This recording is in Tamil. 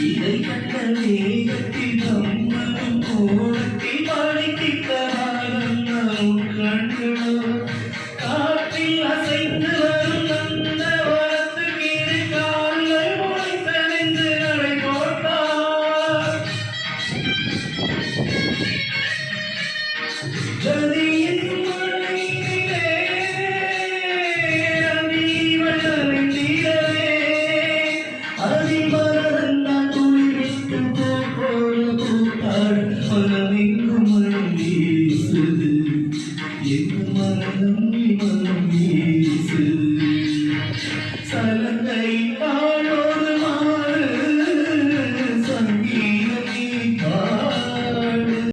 இதை கண்ட வேகத்தில் நம்மளும் கோலத்தில் படைத்திட்டாலும் கண்களோ காற்றில் அசைந்து வரும் அந்த வரத்துக்கு கால்கள் முளைத்தணிந்து நடை போட்டார் ஜதி